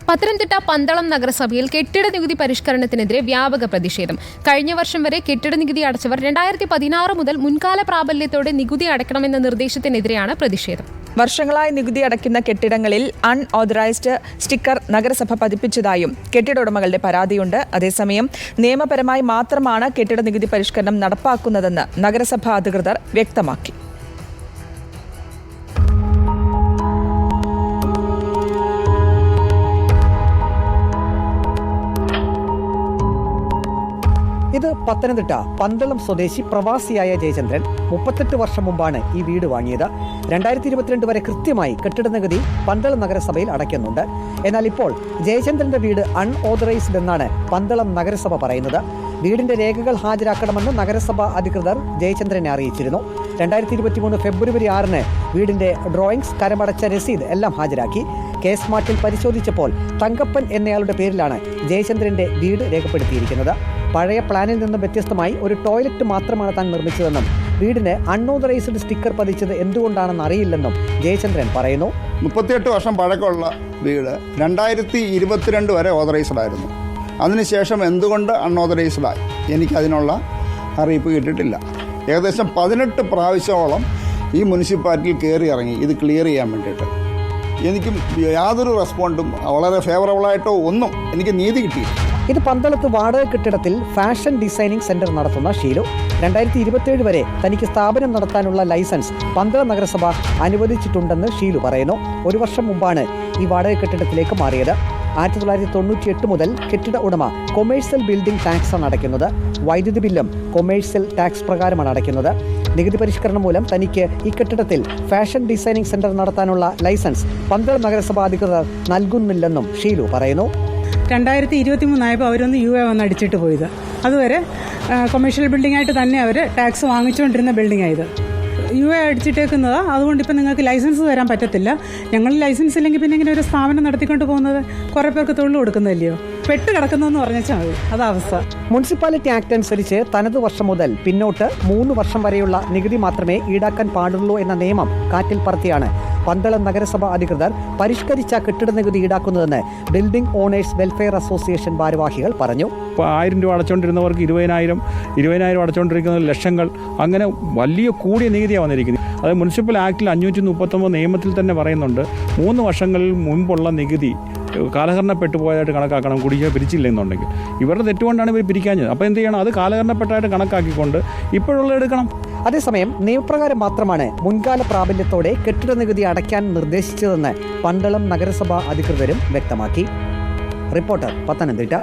പത്തനംതിട്ട പന്തളം നഗരസഭയിൽ കെട്ടിട നികുതി പരിഷ്കരണത്തിനെതിരെ വ്യാപക പ്രതിഷേധം. കഴിഞ്ഞ വർഷം വരെ കെട്ടിട നികുതി അടച്ചവർ 2016 മുതൽ മുൻകാല പ്രാബല്യത്തോടെ നികുതി അടയ്ക്കണമെന്ന നിർദ്ദേശത്തിനെതിരെയാണ് പ്രതിഷേധം. വർഷങ്ങളായി നികുതി അടയ്ക്കുന്ന കെട്ടിടങ്ങളിൽ അൺഓതറൈസ്ഡ് സ്റ്റിക്കർ നഗരസഭ പതിപ്പിച്ചതായും കെട്ടിട ഉടമകളുടെ പരാതിയുണ്ട്. അതേസമയം നിയമപരമായി മാത്രമാണ് കെട്ടിട നികുതി പരിഷ്കരണം നടപ്പാക്കുന്നതെന്ന് നഗരസഭാ അധികൃതർ വ്യക്തമാക്കി. ഇത് പത്തനംതിട്ട പന്തളം സ്വദേശി പ്രവാസിയായ ജയചന്ദ്രൻ 38 വർഷം മുമ്പാണ് ഈ വീട് വാങ്ങിയത്. 2022 വരെ കൃത്യമായി കെട്ടിട നികുതി പന്തളം നഗരസഭയിൽ അടയ്ക്കുന്നുണ്ട്. എന്നാൽ ഇപ്പോൾ ജയചന്ദ്രന്റെ വീട് അൺഓതറൈസ്ഡ് എന്നാണ് പന്തളം നഗരസഭ പറയുന്നത്. വീടിന്റെ രേഖകൾ ഹാജരാക്കണമെന്ന് നഗരസഭ അധികൃതർ ജയചന്ദ്രനെ അറിയിച്ചിരുന്നു. 2023 ഫെബ്രുവരി 6 വീടിന്റെ ഡ്രോയിങ്സ്, കരമടച്ച രസീത് എല്ലാം ഹാജരാക്കി. കേസ് സ്മാർട്ടിൽ പരിശോധിച്ചപ്പോൾ തങ്കപ്പൻ എന്നയാളുടെ പേരിലാണ് ജയചന്ദ്രന്റെ വീട് രേഖപ്പെടുത്തിയിരിക്കുന്നത്. പഴയ പ്ലാനിൽ നിന്നും വ്യത്യസ്തമായി ഒരു ടോയ്ലറ്റ് മാത്രമാണ് താൻ നിർമ്മിച്ചതെന്നും വീടിന് അൺഓതറൈസ്ഡ് സ്റ്റിക്കർ പതിച്ചത് എന്തുകൊണ്ടാണെന്ന് അറിയില്ലെന്നും ജയചന്ദ്രൻ പറയുന്നു. 38 വർഷം പഴക്കമുള്ള വീട് 2022 വരെ ഓതറൈസ്ഡ് ആയിരുന്നു. അതിനുശേഷം എന്തുകൊണ്ട് അൺഓതറൈസ്ഡായി എനിക്കതിനുള്ള അറിയിപ്പ് കിട്ടിയിട്ടില്ല. ഏകദേശം 18 പ്രാവശ്യമോളം ഈ മുനിസിപ്പാലിറ്റിയിൽ കയറി ഇറങ്ങി ഇത് ക്ലിയർ ചെയ്യാൻ വേണ്ടിയിട്ട്. എനിക്ക് യാതൊരു റെസ്പോണ്ടും വളരെ ഫേവറബിളായിട്ടോ ഒന്നും എനിക്ക് നീതി കിട്ടിയില്ല. ഇത് പന്തളത്ത് വാടക കെട്ടിടത്തിൽ ഫാഷൻ ഡിസൈനിങ് സെന്റർ നടത്തുന്ന ഷീലു. 2027 വരെ തനിക്ക് സ്ഥാപനം നടത്താനുള്ള ലൈസൻസ് പന്തളം നഗരസഭ അനുവദിച്ചിട്ടുണ്ടെന്ന് ഷീലു പറയുന്നു. 1 വർഷം മുമ്പാണ് ഈ വാടക കെട്ടിടത്തിലേക്ക് മാറിയത്. 1998 മുതൽ കെട്ടിട ഉടമ കൊമേഴ്സ്യൽ ബിൽഡിംഗ് ടാക്സാണ് അടയ്ക്കുന്നത്. വൈദ്യുതി ബില്ലും കൊമേഴ്സ്യൽ ടാക്സ് പ്രകാരമാണ് അടയ്ക്കുന്നത്. നികുതി പരിഷ്കരണം മൂലം തനിക്ക് ഈ കെട്ടിടത്തിൽ ഫാഷൻ ഡിസൈനിങ് സെന്റർ നടത്താനുള്ള ലൈസൻസ് പന്തളം നഗരസഭ അധികൃതർ നൽകുന്നില്ലെന്നും ഷീലു പറയുന്നു. 2023 ആയപ്പോൾ അവരൊന്ന് UA വന്ന് അടിച്ചിട്ട് പോയത്. അതുവരെ കൊമേഴ്ഷ്യൽ ബിൽഡിംഗായിട്ട് തന്നെ അവർ ടാക്സ് വാങ്ങിച്ചുകൊണ്ടിരുന്ന ബിൽഡിംഗായത്. UA അടിച്ചിട്ടേക്കുന്നത്. അതുകൊണ്ട് ഇപ്പം നിങ്ങൾക്ക് ലൈസൻസ് തരാൻ പറ്റത്തില്ല. ഞങ്ങൾ ലൈസൻസ് ഇല്ലെങ്കിൽ പിന്നെ ഇങ്ങനെ ഒരു സ്ഥാപനം നടത്തിക്കൊണ്ട് പോകുന്നത് കുറേ പേർക്ക് തൊഴിൽ കൊടുക്കുന്നില്ലയോ, പെട്ട് കിടക്കുന്നതെന്ന് പറഞ്ഞാൽ മതി. അതാവസ്ഥ. മുനിസിപ്പാലിറ്റി ആക്ട് അനുസരിച്ച് തനത് വർഷം മുതൽ പിന്നോട്ട് 3 വർഷം വരെയുള്ള നികുതി മാത്രമേ ഈടാക്കാൻ പാടുള്ളൂ എന്ന നിയമം കാറ്റിൽ പറത്തിയാണ് പന്തളം നഗരസഭ അധികൃതർ പരിഷ്കരിച്ച കെട്ടിട നികുതി ഈടാക്കുന്നതെന്ന് ബിൽഡിംഗ് ഓണേഴ്സ് വെൽഫെയർ അസോസിയേഷൻ ഭാരവാഹികൾ പറഞ്ഞു. ഇപ്പോൾ 1000 രൂപ അടച്ചുകൊണ്ടിരുന്നവർക്ക് 20,000 അടച്ചുകൊണ്ടിരിക്കുന്ന ലക്ഷങ്ങൾ, അങ്ങനെ വലിയ കൂടിയ നികുതിയാണ് വന്നിരിക്കുന്നത്. അത് മുനിസിപ്പൽ ആക്ടിൽ 539 നിയമത്തിൽ തന്നെ പറയുന്നുണ്ട്. 3 വർഷങ്ങളിൽ മുൻപുള്ള നികുതി കാലഹരണപ്പെട്ടു പോയതായിട്ട് കണക്കാക്കണം, കുടിശ്ശിക പിരിച്ചില്ലെന്നുണ്ടെങ്കിൽ. ഇവരുടെ തെറ്റുകൊണ്ടാണ് ഇവർ പിരിക്കാഞ്ഞത്. അപ്പോൾ എന്ത് ചെയ്യണം? അത് കാലഹരണപ്പെട്ടായിട്ട് കണക്കാക്കിക്കൊണ്ട് ഇപ്പോഴുള്ള എടുക്കണം. അതേസമയം നിയമപ്രകാരം മാത്രമാണ് മുൻകാല പ്രാബല്യത്തോടെ കെട്ടിട നികുതി അടയ്ക്കാൻ നിർദ്ദേശിച്ചതെന്ന് പന്തളം നഗരസഭാ അധികൃതരും വ്യക്തമാക്കി. റിപ്പോർട്ടർ, പത്തനംതിട്ട.